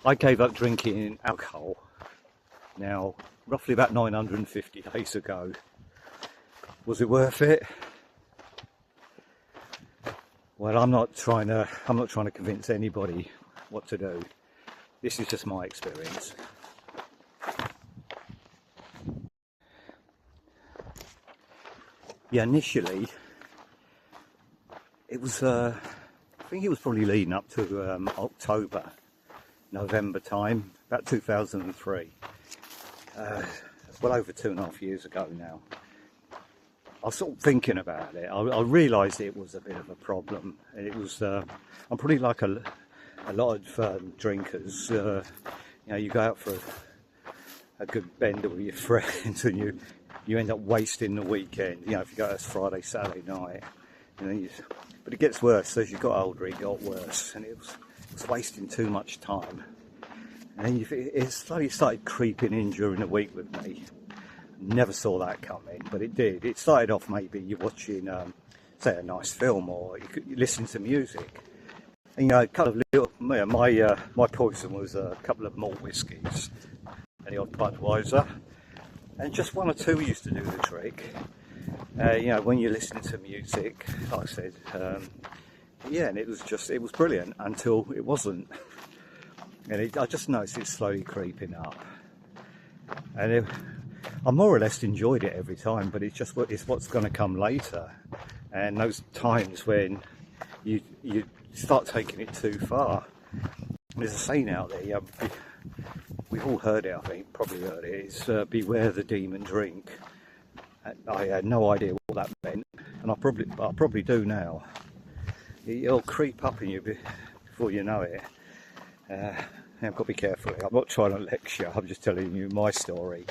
I gave up drinking alcohol now roughly about 950 days ago. Was it worth it? Well, I'm not trying to convince anybody what to do. This is just my experience. Yeah, initially it was I think it was probably leading up to October, November time, about 2003. Well over 2.5 years ago now. I was sort of thinking about it. I realised it was a bit of a problem. It was. I'm probably like a lot of drinkers. You know, you go out for a good bender with your friends, and you end up wasting the weekend. You know, if you go out Friday, Saturday night, you know. But it gets worse as you got older. It got worse, and it was wasting too much time. And it slowly started creeping in during the week with me. Never saw that coming, but it did. It started off maybe you're watching, say, a nice film, or you listen to music. And, you know, kind of little. My poison was a couple of malt whiskies and the odd Budweiser, and just one or two used to do the trick. You know, when you're listening to music, like I said, yeah, and it was brilliant until it wasn't. And I just noticed it slowly creeping up, and I more or less enjoyed it every time. But it's what's going to come later, and those times when you start taking it too far. There's a saying out there. We've all heard it. I think probably heard it. It's beware the demon drink. I had no idea what that meant, and I probably do now. It'll creep up in you before you know it. I've got to be careful. I'm not trying to lecture. I'm just telling you my story.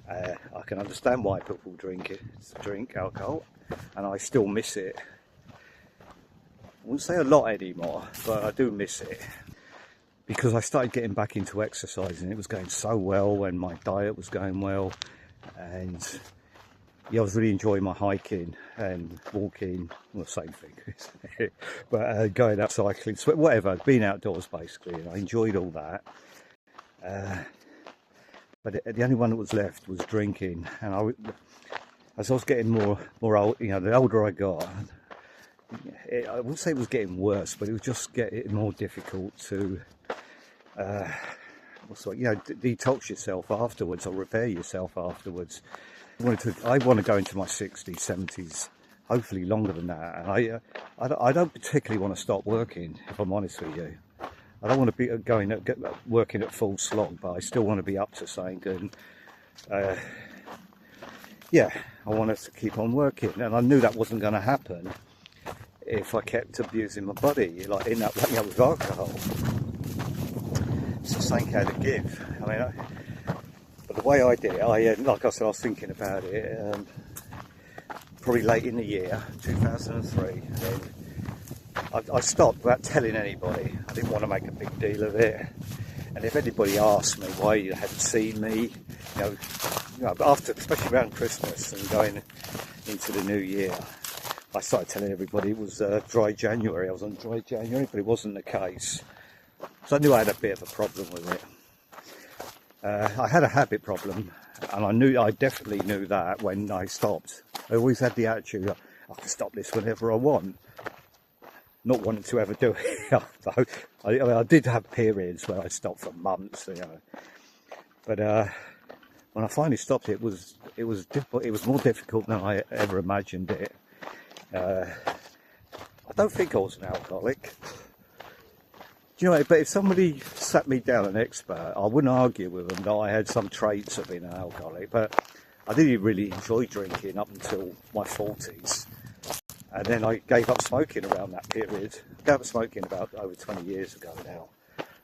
I can understand why people drink alcohol, and I still miss it. I wouldn't say a lot anymore, but I do miss it because I started getting back into exercising. It was going so well, and my diet was going well, and yeah, I was really enjoying my hiking and walking. Well, the same thing, but going out cycling, whatever, being outdoors basically. And I enjoyed all that. But the only one that was left was drinking, and as I was getting more old, you know, the older I got, I wouldn't say it was getting worse, but it was just getting more difficult to, detox yourself afterwards or repair yourself afterwards. I want to go into my 60s, 70s, hopefully longer than that. And I don't particularly want to stop working, if I'm honest with you. I don't want to be working at full slog, but I still want to be up to something. And yeah, I wanted to keep on working, and I knew that wasn't going to happen if I kept abusing my body, like in that, you know, with alcohol. It's the same kind of give. I mean, but the way I did it, like I said, I was thinking about it probably late in the year, 2003. And then I stopped without telling anybody. I didn't want to make a big deal of it. And if anybody asked me why you hadn't seen me, you know, after, especially around Christmas and going into the new year, I started telling everybody it was dry January. I was on dry January, but it wasn't the case. So I knew I had a bit of a problem with it. I had a habit problem, and I definitely knew that when I stopped. I always had the attitude, I can stop this whenever I want. Not wanting to ever do it. I did have periods where I stopped for months, you know. But when I finally stopped, it was difficult. It was more difficult than I ever imagined it. I don't think I was an alcoholic. Do you know? But if somebody sat me down, an expert, I wouldn't argue with them that I had some traits of being an alcoholic. But I didn't really enjoy drinking up until my 40s. And then I gave up smoking around that period. I gave up smoking about over 20 years ago now.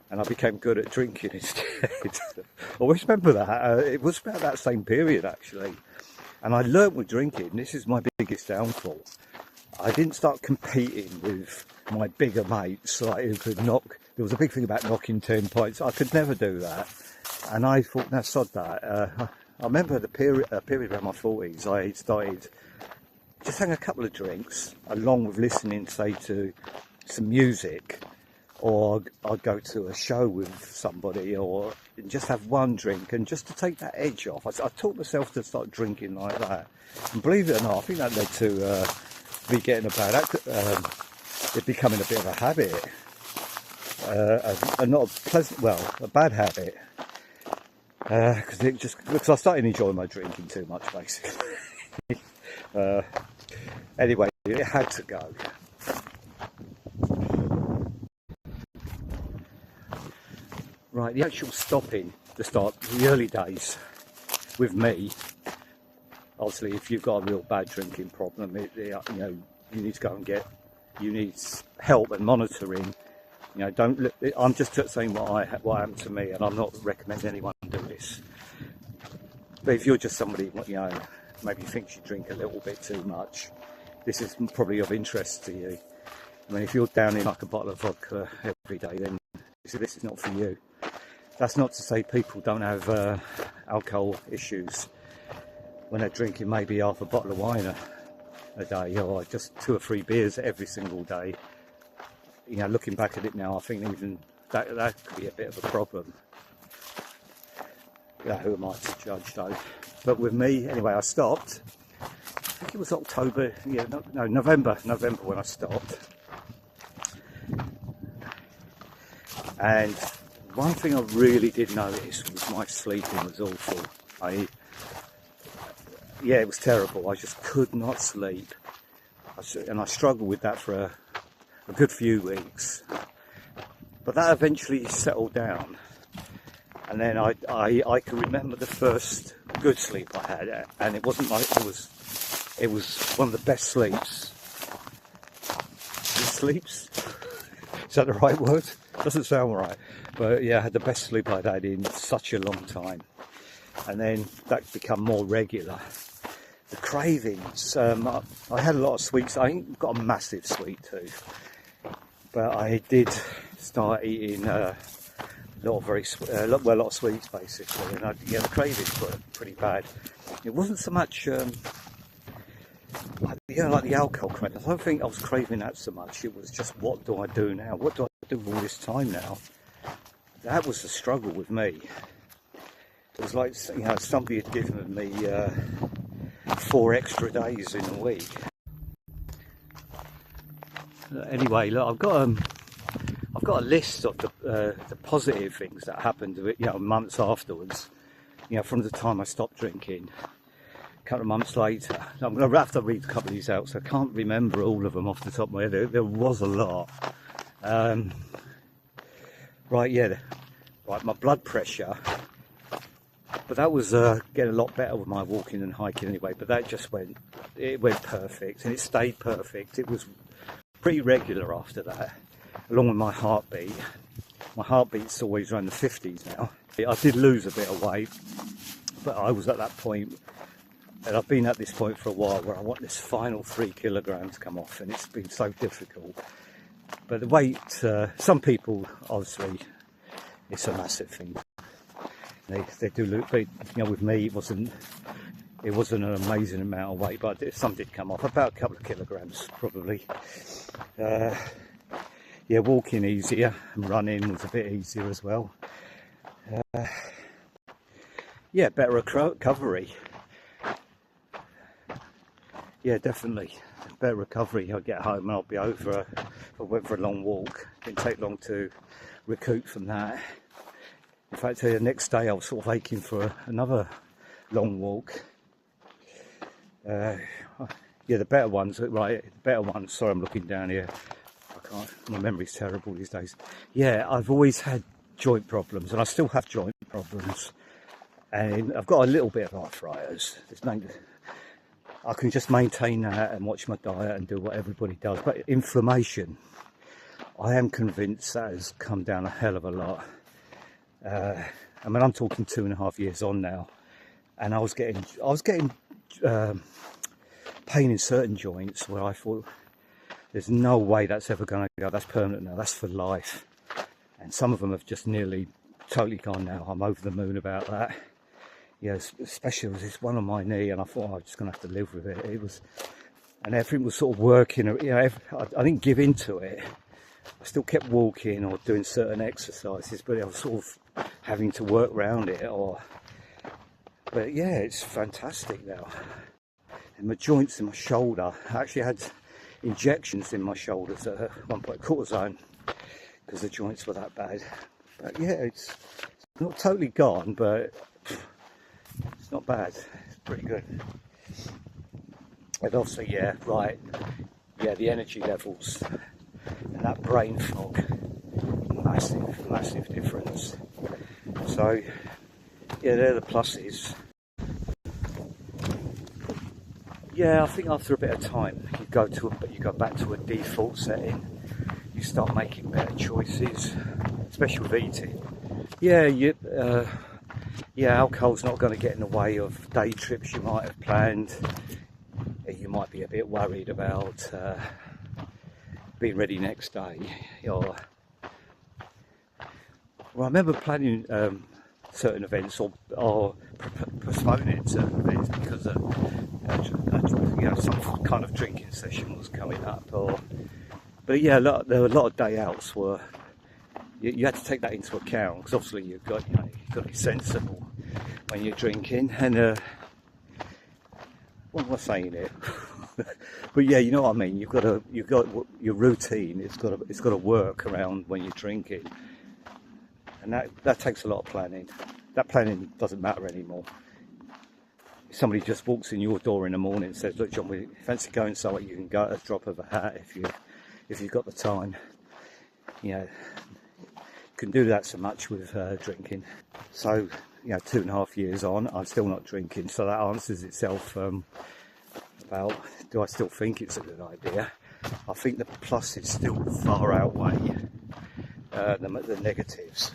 And I became good at drinking instead. Always remember that. It was about that same period, actually. And I learnt with drinking, this is my biggest downfall. I didn't start competing with my bigger mates, like who could knock. There was a big thing about knocking 10 pints. I could never do that. And I thought, no, sod that. I remember the period around my 40s, I started just having a couple of drinks, along with listening, say, to some music. or I'd go to a show with somebody, or just have one drink, and just to take that edge off, I taught myself to start drinking like that. And believe it or not, I think that led to me getting a bad it becoming a bit of a habit, and not a pleasant, well, a bad habit, because I started enjoying my drinking too much, basically. Anyway, it had to go. Right, the actual stopping, the early days with me, obviously if you've got a real bad drinking problem, you know, you need to go and you need help and monitoring. You know, I'm just saying what happened to me, and I'm not recommending anyone do this. But if you're just somebody, you know, maybe thinks you drink a little bit too much, this is probably of interest to you. I mean, if you're down in like a bottle of vodka every day, then this is not for you. That's not to say people don't have alcohol issues when they're drinking maybe half a bottle of wine a day, or just 2 or 3 beers every single day. You know, looking back at it now, I think even that could be a bit of a problem. Yeah, who am I to judge though? But with me, anyway, I stopped. I think it was October, yeah, no, November when I stopped. And one thing I really did notice was my sleeping was awful. Yeah, it was terrible. I just could not sleep. And I struggled with that for a good few weeks. But that eventually settled down. And then I can remember the first good sleep I had. And it wasn't like it was one of the best sleeps. Sleeps? Is that the right word? Doesn't sound right. But yeah, I had the best sleep I'd had in such a long time. And then that became more regular. The cravings, I had a lot of sweets. I ain't got a massive sweet tooth, but I did start eating a lot of sweets basically, and the cravings were pretty bad. It wasn't so much like the alcohol cravings. I don't think I was craving that so much. It was just, what do I do now? What do I do with all this time now? That was the struggle with me. It was like, you know, somebody had given me 4 extra days in a week. Anyway, look, I've got a list of the positive things that happened, you know, months afterwards. You know, from the time I stopped drinking, a couple of months later. I'm going to have to read a couple of these out, so I can't remember all of them off the top of my head. There was a lot. Right, my blood pressure. But that was getting a lot better with my walking and hiking anyway. But that just went perfect, and it stayed perfect. It was pretty regular after that, along with my heartbeat. My heartbeat's always around the 50s now. I did lose a bit of weight, but I was at that point, and I've been at this point for a while, where I want this final 3 kilograms to come off, and it's been so difficult. But the weight, some people, obviously, it's a massive thing. They do look, but, you know, with me, it wasn't an amazing amount of weight, but some did come off, about a couple of kilograms probably. Yeah, walking easier, and running was a bit easier as well. Yeah, better recovery. Yeah, definitely better recovery. I'll get home and I'll be over. I went for a long walk. Didn't take long to recoup from that. In fact, the next day I was sort of aching for another long walk. Yeah, the better ones, right? The better ones. Sorry, I'm looking down here. My memory's terrible these days. Yeah, I've always had joint problems, and I still have joint problems. And I've got a little bit of arthritis. I can just maintain that and watch my diet and do what everybody does. But inflammation, I am convinced that has come down a hell of a lot. I mean, I'm talking 2.5 years on now, and I was getting pain in certain joints where I thought, there's no way that's ever going to go. That's permanent now. That's for life. And some of them have just nearly totally gone now. I'm over the moon about that. Yeah, especially this one on my knee, and I thought, I'm just going to have to live with it. And everything was sort of working. You know, I didn't give in to it, I still kept walking or doing certain exercises, but I was sort of having to work around it. But yeah, it's fantastic now. And my joints in my shoulder, I actually had injections in my shoulders at one point, cortisone, because the joints were that bad. But yeah, it's not totally gone, but it's not bad. It's pretty good. And also, yeah, right, yeah, the energy levels and that brain fog, massive difference. So yeah, they're the pluses. Yeah, I think after a bit of time, you go back to a default setting. You start making better choices, especially with eating. Yeah, alcohol's not going to get in the way of day trips you might have planned. You might be a bit worried about being ready next day. Well, I remember planning certain events or postponing certain events because some kind of drinking session was coming up. But yeah, there were a lot of day outs where you had to take that into account, because obviously you've got to be sensible when you're drinking. And what am I saying here? But yeah, you know what I mean. You've got your routine. It's got to work around when you're drinking, and that takes a lot of planning. That planning doesn't matter anymore. If somebody just walks in your door in the morning and says, "Look, John, we fancy going somewhere," you can go at a drop of a hat if you've got the time. You know, you can do that so much with drinking. So 2.5 years on, I'm still not drinking. So that answers itself. About, do I still think it's a good idea? I think the pluses still far outweigh the negatives.